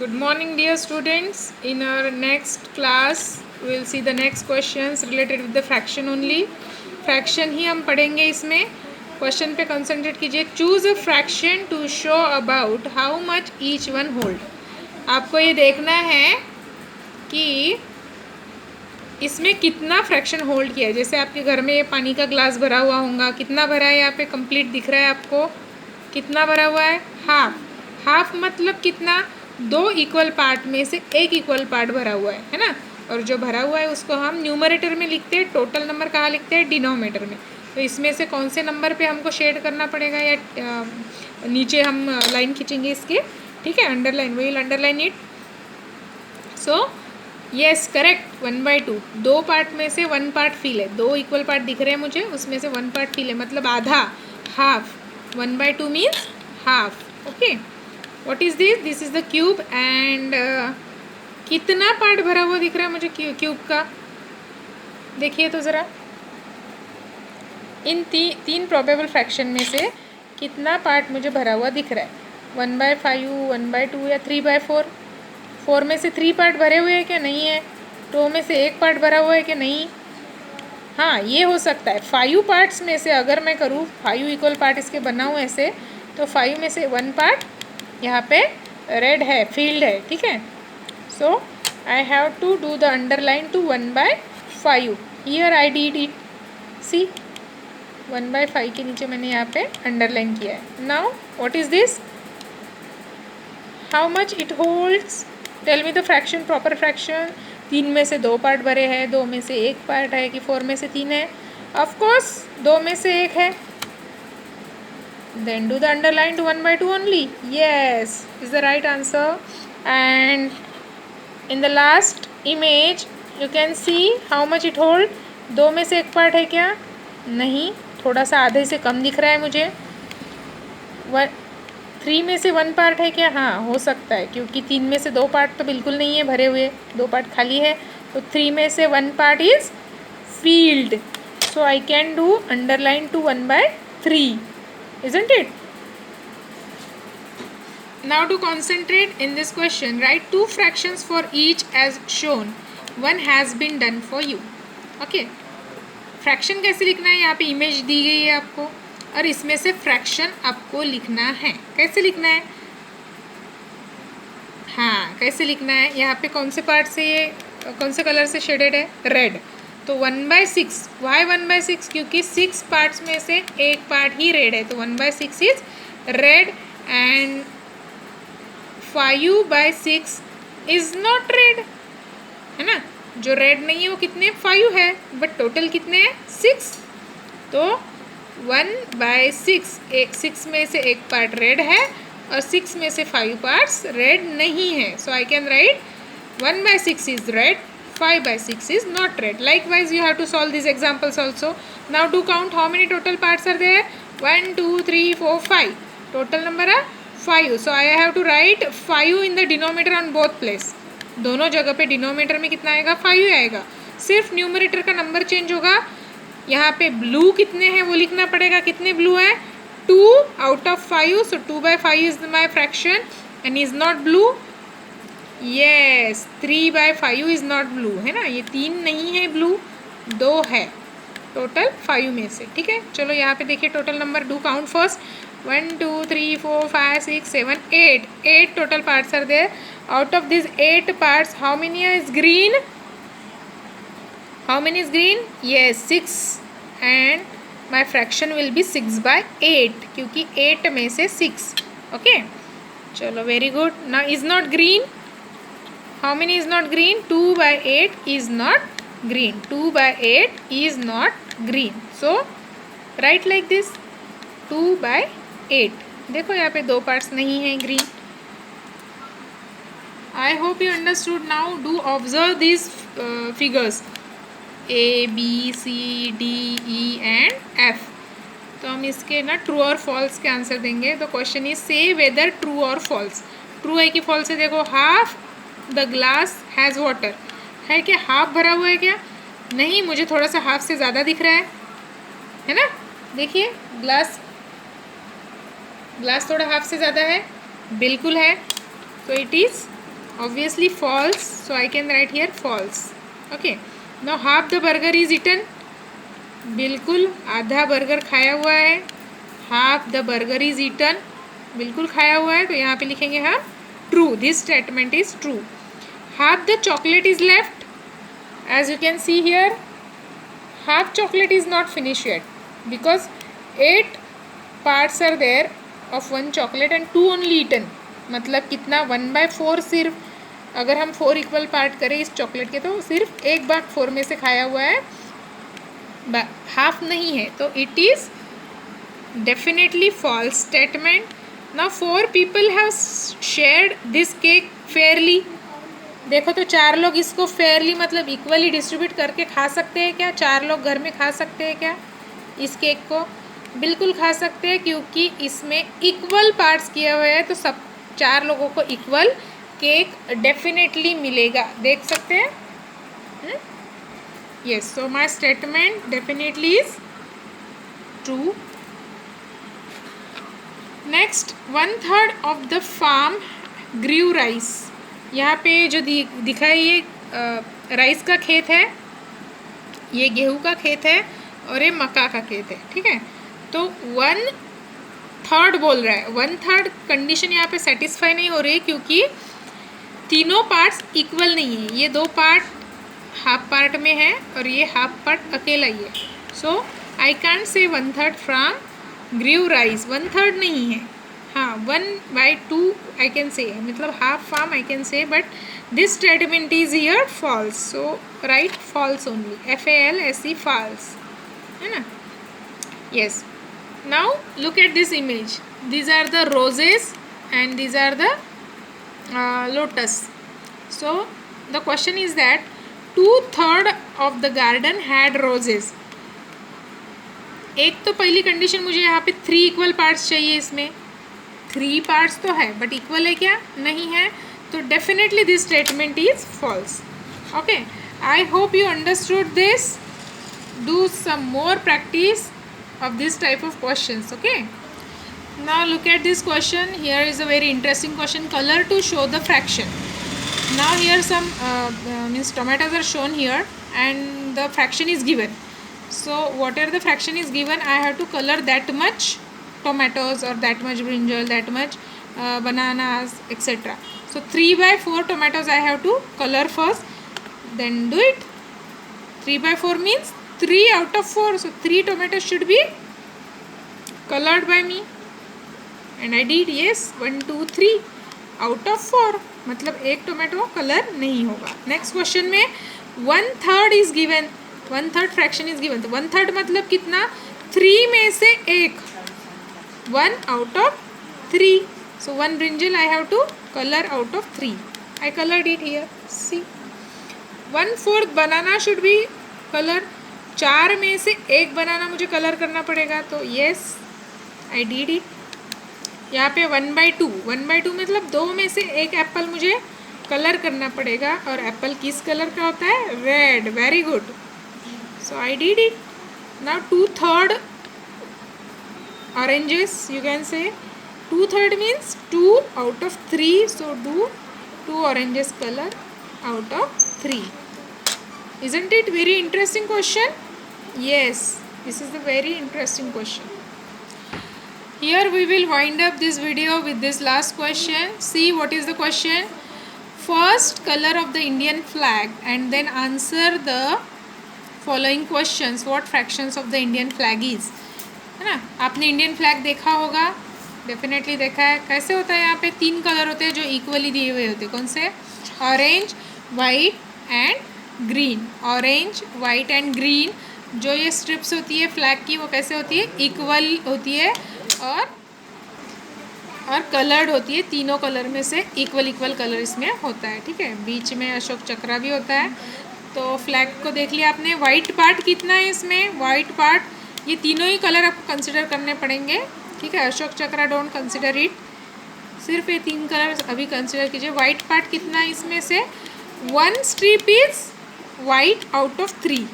Good morning, dear students. In our next class, we will see the next questions related with the fraction only. Fraction ही हम पढ़ेंगे इसमें. Question पे concentrate कीजिए. Choose a fraction to show about how much each one hold. आपको ये देखना है कि इसमें कितना फ्रैक्शन होल्ड किया है. जैसे आपके घर में पानी का ग्लास भरा हुआ होगा, कितना भरा है यहाँ पे कंप्लीट दिख रहा है आपको. कितना भरा हुआ है? हाफ. हाफ मतलब कितना? दो इक्वल पार्ट में से एक इक्वल पार्ट भरा हुआ है ना. और जो भरा हुआ है उसको हम न्यूमरेटर में लिखते हैं. टोटल नंबर कहाँ लिखते हैं? डिनोमिनेटर में. तो इसमें से कौन से नंबर पे हमको शेड करना पड़ेगा या नीचे हम लाइन खींचेंगे इसके. ठीक है, underline. Will underline it. So yes, correct. 1/2. दो पार्ट में से वन पार्ट फिल है. दो इक्वल पार्ट दिख रहे हैं मुझे, उसमें से वन पार्ट फिल है मतलब आधा. Half. 1/2 means half. Okay. What is this? This is the cube. And कितना पार्ट भरा हुआ दिख रहा है मुझे क्यूब का? देखिए तो ज़रा. इन तीन प्रोबेबल फ्रैक्शन में से कितना पार्ट मुझे भरा हुआ दिख रहा है? 1/5, 1/2 या 3/4. 4 में से 3 पार्ट भरे हुए हैं क्या? नहीं है. 2 में से एक पार्ट भरा हुआ है कि नहीं? हाँ, ये हो सकता है. 5 पार्ट्स में से अगर मैं करूँ, 5 इक्वल पार्ट इसके बनाऊँ ऐसे, तो 5 में से 1 पार्ट यहाँ पे रेड है, फील्ड है. ठीक है. So I have to do the underline to 1/5. Here I did it. See, 1/5 के नीचे मैंने यहाँ पे अंडरलाइन किया है. Now what is this? How much it holds? Tell me the fraction, proper fraction. 3 में से 2 पार्ट भरे हैं, 2 में से 1 पार्ट है कि 4 में से 3 है? ऑफकोर्स 2 में से 1 है. Then do the underline to 1/2 only. Yes, is the right answer. And in the last image you can see how much it hold. 2 में से 1 पार्ट है क्या? नहीं, थोड़ा सा आधे से कम दिख रहा है मुझे. 3 में से 1 पार्ट है क्या? हाँ, हो सकता है, क्योंकि 3 में से 2 पार्ट तो बिल्कुल नहीं है भरे हुए, 2 पार्ट खाली है. तो 3 में से 1 part is filled. So I can do underline to 1/3. Isn't it? Now to concentrate in this question, write 2 fractions for each as shown. One has been done for you. Okay. Fraction कैसे लिखना है? यहाँ पे image दी गई है आपको, और इसमें से फ्रैक्शन आपको लिखना है. कैसे लिखना है? हाँ, कैसे लिखना है? यहाँ पे कौन से पार्ट से, ये कौन से कलर से शेडेड है? रेड. तो 1/6. वाई 1/6? क्योंकि 6 पार्ट्स में से एक पार्ट ही रेड है, तो 1/6 is red. And 5/6 is not red, है ना. जो रेड नहीं है वो कितने? 5 है, बट टोटल कितने हैं? 6. तो 1/6, 6 में से एक पार्ट रेड है और 6 में से 5 पार्ट्स रेड नहीं है. So I can write 1/6 is red, 5/6 is not red. Likewise, you have to solve these examples also. Now do count how many total parts are there. 1, 2, 3, 4, 5. Total number are 5. So I have to write 5 in the denominator on both place. दोनों जगह पे denominator में कितना आएगा? 5 आएगा. सिर्फ numerator का number change होगा. यहाँ पे ब्लू कितने हैं वो लिखना पड़ेगा. कितने ब्लू है? 2 out of 5. So 2/5 is my fraction and is not blue. Yes, 3/5 is not blue, है ना. ये 3 नहीं है ब्लू, 2 है टोटल 5 में से. ठीक है. चलो यहाँ पे देखिए total number. Do count first. 1, 2, 3, 4, 5, 6, 7, 8. 8 total parts are there. Out of this 8 parts how many is green? How many is green? Yes, 6. And my fraction will be 6/8, क्योंकि 8 में से 6. ओके. चलो, very good. Now is not green. How many is not green? 2/8 is not green. 2/8 is not green. So write like this, 2/8. देखो यहाँ पे 2 parts नहीं हैं green. I hope you understood. Now do observe these figures A, B, C, D, E and F. तो हम इसके ना true और फॉल्स के आंसर देंगे. तो क्वेश्चन इज से वेदर ट्रू और फॉल्स. ट्रू है कि फॉल्स है? देखो, half the glass has water है क्या? हाफ भरा हुआ है क्या? नहीं, मुझे थोड़ा सा हाफ से ज़्यादा दिख रहा है ना. देखिए, ग्लास थोड़ा हाफ से ज़्यादा है. बिल्कुल है. तो it is Obviously false, so I can write here false. Okay, now half the burger is eaten. बिल्कुल आधा बर्गर खाया हुआ है. Half the burger is eaten, बिल्कुल खाया हुआ है, तो यहाँ पे लिखेंगे हम true. This statement is true. Half the chocolate is left. As you can see here, half chocolate is not finish yet because 8 parts are there of 1 chocolate and 2 only eaten. मतलब कितना, 1/4 सिर्फ. अगर हम 4 इक्वल पार्ट करें इस chocolate के तो सिर्फ 1/4 में से खाया हुआ है, हाफ नहीं है. तो it is definitely false statement. Now 4 people have shared this cake fairly. देखो तो 4 लोग इसको फेयरली मतलब इक्वली डिस्ट्रीब्यूट करके खा सकते हैं क्या? 4 लोग घर में खा सकते हैं क्या इस केक को? बिल्कुल खा सकते हैं, क्योंकि इसमें इक्वल पार्ट्स किए हुए हैं, तो सब 4 लोगों को इक्वल केक डेफिनेटली मिलेगा. देख सकते हैं. Yes, so my statement definitely is true. Next, 1/3 of the farm grew rice. यहाँ पे जो दिखा है ये राइस का खेत है, ये गेहूँ का खेत है और ये मक्का का खेत है. ठीक है, तो 1/3 बोल रहा है. 1/3 कंडीशन यहाँ पे सेटिस्फाई नहीं हो रही है, क्योंकि तीनों पार्ट्स इक्वल नहीं है. ये 2 पार्ट हाफ पार्ट में है और ये हाफ पार्ट अकेला ही है. सो आई कैंट से 1/3 फ्रॉम ग्रीव राइस. 1/3 नहीं है. हाँ, 1/2 आई कैन से, मतलब half form I can say, but this statement is here false. So write false only. FALSE false, है ना. Yes. Now look at this image. These are the roses and these are the lotus. So the question is that 2/3 of the garden had roses. एक तो पहली condition, मुझे यहाँ पे 3 equal parts चाहिए. इसमें 3 पार्ट्स तो है, बट इक्वल है क्या? नहीं है. तो definitely this statement is false. Okay, I hope you understood this. Do some more practice of this type of questions. Okay, now look at this question. Here is a very interesting question. Colour to show the fraction. Now here some means tomatoes are shown here and the fraction is given. So whatever the fraction is given, I have to color that much tomatoes or that much brinjal, that much bananas, etc. So 3/4 tomatoes I have to color first, then do it. 3/4 means 3 out of 4. So 3 tomatoes should be colored by me, and I did. Yes, 1 2 3 out of 4. मतलब 1 tomato colour नहीं होगा. Next question में 1/3 is given. 1/3 fraction is given. तो 1/3 मतलब कितना? 3 में से 1. 1 out of 3. So 1 brinjal I have to color out of 3. I colored it here. See, 1/4 banana should be color. 4 में से 1 बनाना मुझे कलर करना पड़ेगा. तो yes, I did it. यहाँ पे 1/2. 1/2 मतलब 2 में से 1 एप्पल मुझे कलर करना पड़ेगा. और एप्पल किस कलर का होता है? Red. Very good. So I did it. Now 2/3 oranges you can say. 2/3 means 2 out of 3. So do 2 oranges colour out of 3. Isn't it very interesting question? Yes, this is a very interesting question. Here we will wind up this video with this last question. See what is the question. First color of the Indian flag and then answer the following questions. What fractions of the Indian flag is? है ना. आपने Indian flag देखा होगा, definitely देखा है. कैसे होता है? यहाँ पे 3 कलर होते हैं जो इक्वली दिए हुए होते हैं. कौन से? Orange, white and green. Orange, white and green जो ये स्ट्रिप्स होती है फ्लैग की, वो कैसे होती है? इक्वल होती है और कलर्ड होती है. तीनों कलर में से इक्वल कलर इसमें होता है. ठीक है, बीच में अशोक चक्र भी होता है. तो फ्लैग को देख लिया आपने. वाइट पार्ट कितना है इसमें? वाइट पार्ट, ये तीनों ही कलर आपको कंसिडर करने पड़ेंगे. ठीक है, अशोक चक्र डोंट कंसिडर इट. सिर्फ ये 3 कलर अभी कंसिडर कीजिए. वाइट पार्ट कितना है इसमें से? 1 strip is white out of 3,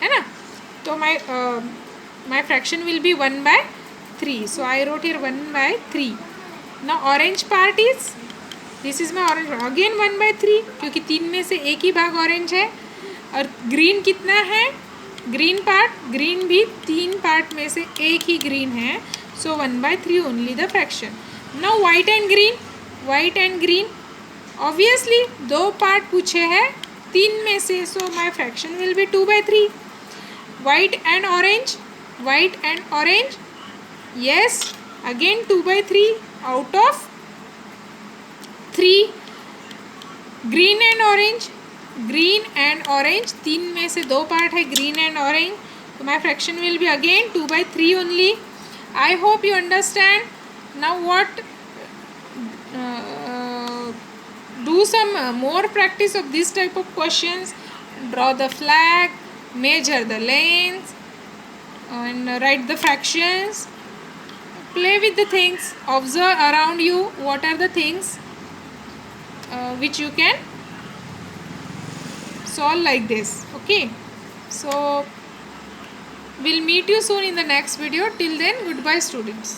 है ना. तो my fraction will be 1/3. So I wrote here 1/3. Now orange part is this is my orange part, again 1/3 क्योंकि 3 में से एक ही भाग ऑरेंज है। और ग्रीन कितना है, ग्रीन पार्ट, ग्रीन भी 3 पार्ट में से एक ही ग्रीन है, so 1/3 only the fraction. Now white and green, white and green obviously 2 part पूछे हैं 3 में से, so my fraction will be 2/3। White and orange, white and orange, yes, again 2/3 out of 3। Green and orange, green and orange 3 में से 2 part है green and orange, तो my fraction will be again 2/3 only. I hope you understand. Now what, do some more practice of this type of questions. Draw the flag, measure the length, and write the fractions. Play with the things, observe around you what are the things which you can solve like this. Okay, so we'll meet you soon in the next video. Till then, goodbye students.